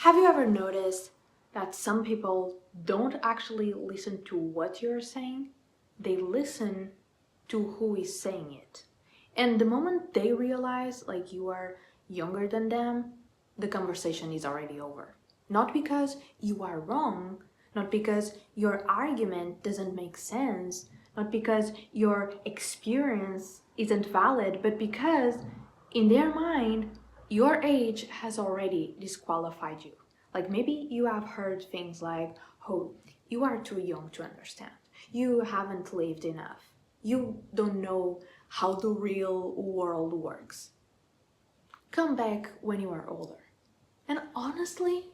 Have you ever noticed that some people don't actually listen to what you're saying? They listen to who is saying it. And the moment they realize like you are younger than them, the conversation is already over. Not because you are wrong, not because your argument doesn't make sense, not because your experience isn't valid, but because in their mind, your age has already disqualified you. Like maybe you have heard things like, oh, you are too young to understand. You haven't lived enough. You don't know how the real world works. Come back when you are older. And honestly,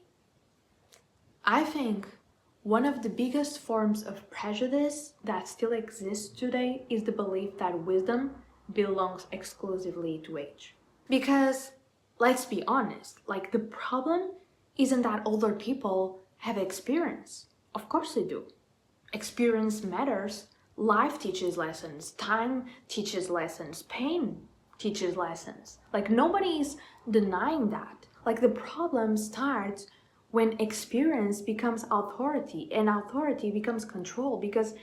I think one of the biggest forms of prejudice that still exists today is the belief that wisdom belongs exclusively to age. Because, let's be honest, like the problem isn't that older people have experience. Of course they do. Experience matters. Life teaches lessons. Time teaches lessons. Pain teaches lessons. Like nobody is denying that. Like the problem starts when experience becomes authority and authority becomes control, because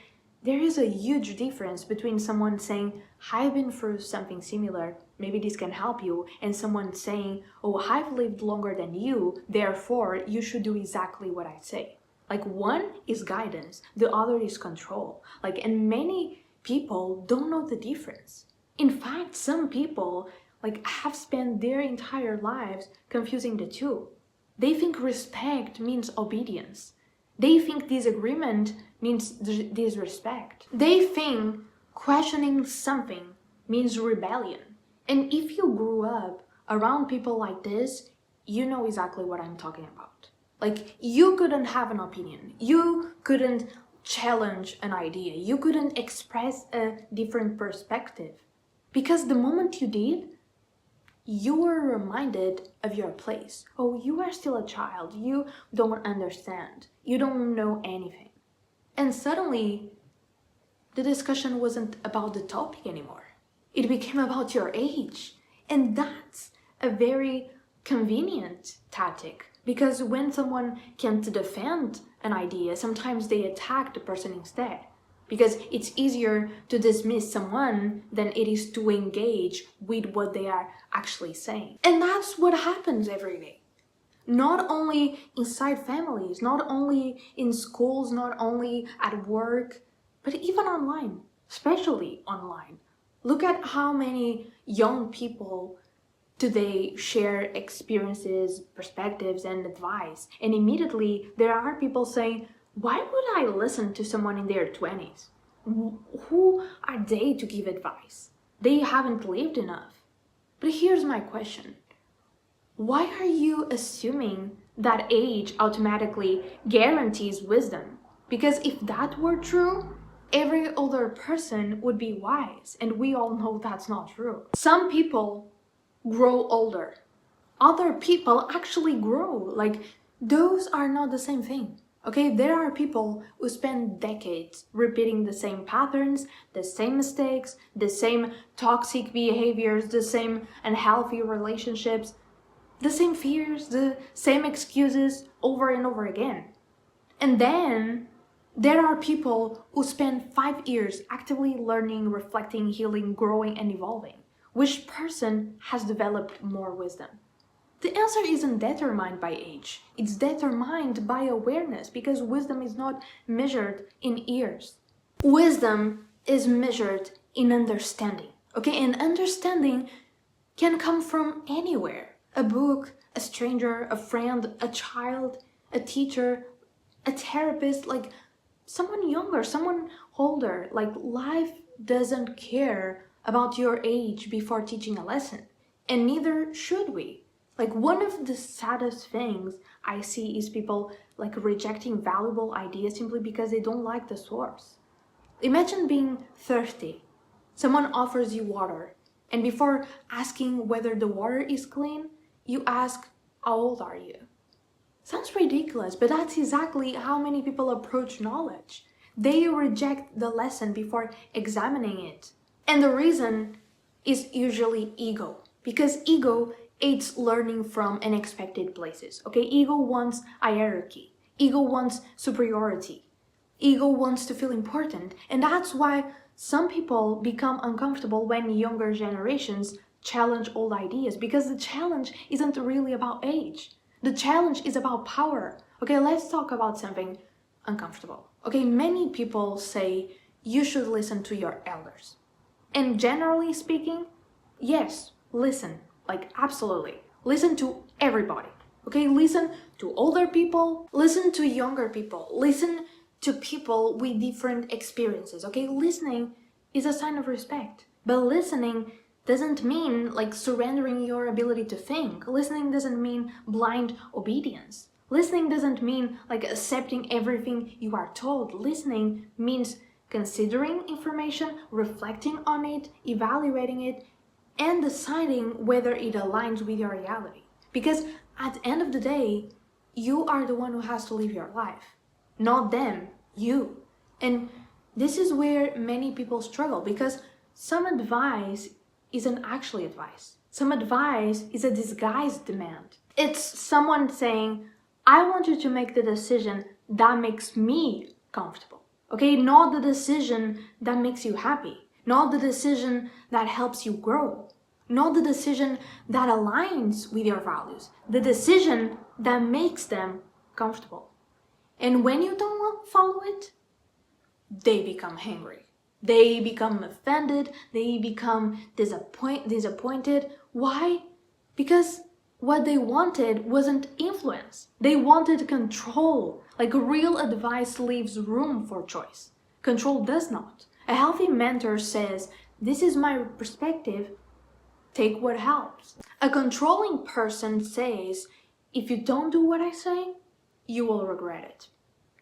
there is a huge difference between someone saying, I've been through something similar, maybe this can help you, and someone saying, oh, I've lived longer than you, therefore you should do exactly what I say. Like one is guidance, the other is control. Like, and many people don't know the difference. In fact, some people like have spent their entire lives confusing the two. They think respect means obedience. They think disagreement means disrespect. They think questioning something means rebellion. And if you grew up around people like this, you know exactly what I'm talking about. Like, you couldn't have an opinion. You couldn't challenge an idea. You couldn't express a different perspective. Because the moment you did, you were reminded of your place. Oh, you are still a child. You don't understand. You don't know anything. And suddenly, the discussion wasn't about the topic anymore. It became about your age. And that's a very convenient tactic. Because when someone can't defend an idea, sometimes they attack the person instead. Because it's easier to dismiss someone than it is to engage with what they are actually saying. And that's what happens every day. Not only inside families, not only in schools, not only at work, but even online, especially online. Look at how many young people today share experiences, perspectives, and advice. And immediately there are people saying, why would I listen to someone in their 20s? Who are they to give advice? They haven't lived enough. But here's my question. Why are you assuming that age automatically guarantees wisdom? Because if that were true, every older person would be wise, and we all know that's not true. Some people grow older. Other people actually grow. Like, those are not the same thing. Okay, there are people who spend decades repeating the same patterns, the same mistakes, the same toxic behaviors, the same unhealthy relationships, the same fears, the same excuses over and over again. And then there are people who spend 5 years actively learning, reflecting, healing, growing, and evolving. Which person has developed more wisdom? The answer isn't determined by age. It's determined by awareness, because wisdom is not measured in years. Wisdom is measured in understanding. Okay, and understanding can come from anywhere. A book, a stranger, a friend, a child, a teacher, a therapist, like someone younger, someone older. Like, life doesn't care about your age before teaching a lesson, and neither should we. Like, one of the saddest things I see is people like rejecting valuable ideas simply because they don't like the source. Imagine being thirsty. Someone offers you water, and before asking whether the water is clean, you ask, how old are you? Sounds ridiculous, but that's exactly how many people approach knowledge. They reject the lesson before examining it. And the reason is usually ego, because ego it's learning from unexpected places. Okay, ego wants hierarchy. Ego wants superiority. Ego wants to feel important. And that's why some people become uncomfortable when younger generations challenge old ideas, because the challenge isn't really about age. The challenge is about power. Okay, let's talk about something uncomfortable. Okay, many people say you should listen to your elders. And generally speaking, yes, listen. Like, absolutely. Listen to everybody. Okay, listen to older people, listen to younger people, listen to people with different experiences. Okay, listening is a sign of respect. But listening doesn't mean like surrendering your ability to think. Listening doesn't mean blind obedience. Listening doesn't mean like accepting everything you are told. Listening means considering information, reflecting on it, evaluating it, and deciding whether it aligns with your reality. Because at the end of the day, you are the one who has to live your life, not them, you. And this is where many people struggle, because some advice isn't actually advice. Some advice is a disguised demand. It's someone saying, I want you to make the decision that makes me comfortable. Okay, not the decision that makes you happy, not the decision that helps you grow, not the decision that aligns with your values, the decision that makes them comfortable. And when you don't follow it, they become angry. They become offended. They become disappointed. Why? Because what they wanted wasn't influence. They wanted control. Like real advice leaves room for choice. Control does not. A healthy mentor says, this is my perspective, take what helps. A controlling person says, if you don't do what I say, you will regret it.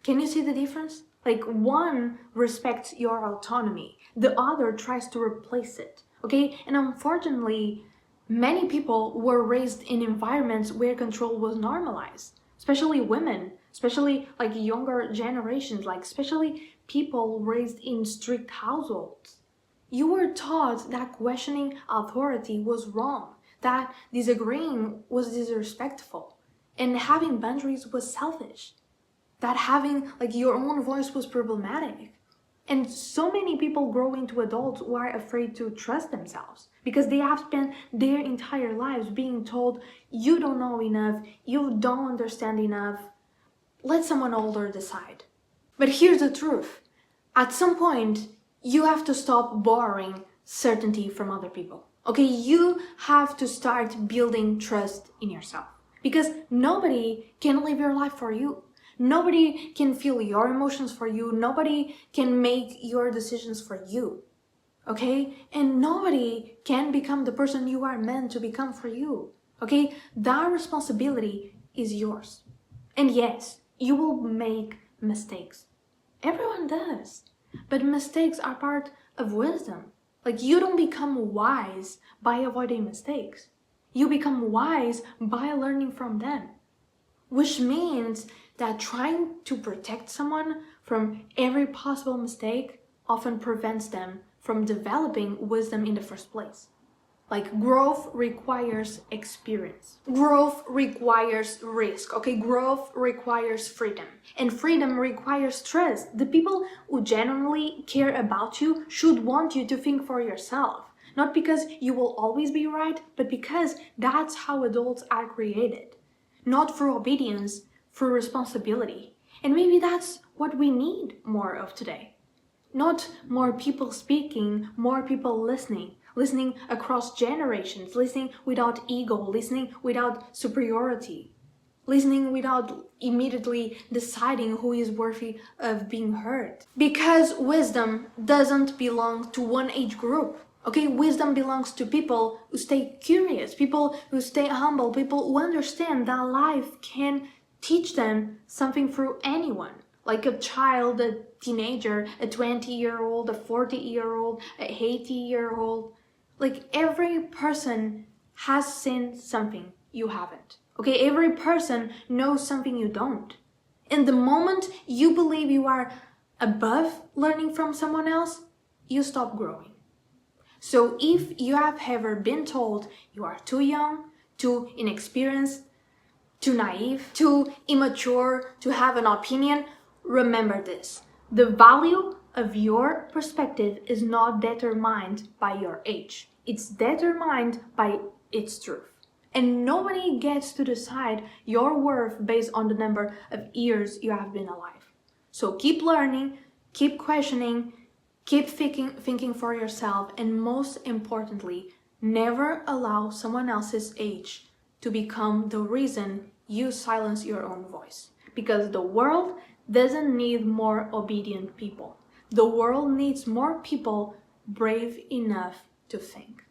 Can you see the difference? Like one respects your autonomy, the other tries to replace it, okay? And unfortunately, many people were raised in environments where control was normalized, especially women, especially like younger generations, like especially people raised in strict households. You were taught that questioning authority was wrong, that disagreeing was disrespectful, and having boundaries was selfish, that having like your own voice was problematic. And so many people grow into adults who are afraid to trust themselves because they have spent their entire lives being told, you don't know enough, you don't understand enough, let someone older decide. But here's the truth. At some point, you have to stop borrowing certainty from other people. Okay, you have to start building trust in yourself, because nobody can live your life for you. Nobody can feel your emotions for you. Nobody can make your decisions for you. Okay? And nobody can become the person you are meant to become for you. Okay? That responsibility is yours. And yes, you will make mistakes. Everyone does. But mistakes are part of wisdom. Like, you don't become wise by avoiding mistakes. You become wise by learning from them. Which means that trying to protect someone from every possible mistake often prevents them from developing wisdom in the first place. Like, growth requires experience. Growth requires risk, okay? Growth requires freedom. And freedom requires trust. The people who genuinely care about you should want you to think for yourself. Not because you will always be right, but because that's how adults are created. Not through obedience, through responsibility. And maybe that's what we need more of today. Not more people speaking, more people listening. Listening across generations, listening without ego, listening without superiority, listening without immediately deciding who is worthy of being heard. Because wisdom doesn't belong to one age group. Okay, wisdom belongs to people who stay curious, people who stay humble, people who understand that life can teach them something through anyone. Like a child, a teenager, a 20-year-old, a 40-year-old, a 80-year-old. Like, every person has seen something you haven't. Okay, every person knows something you don't. And the moment you believe you are above learning from someone else, you stop growing. So if you have ever been told you are too young, too inexperienced, too naive, too immature to have an opinion, remember this. The value of your perspective is not determined by your age. It's determined by its truth. And nobody gets to decide your worth based on the number of years you have been alive. So keep learning, keep questioning, keep thinking for yourself, and most importantly, never allow someone else's age to become the reason you silence your own voice. Because the world doesn't need more obedient people. The world needs more people brave enough to think.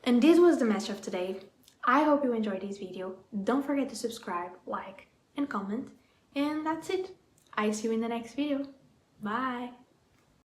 And this was the message of today. I hope you enjoyed this video. Don't forget to subscribe, like, and comment. And that's it. I see you in the next video. Bye!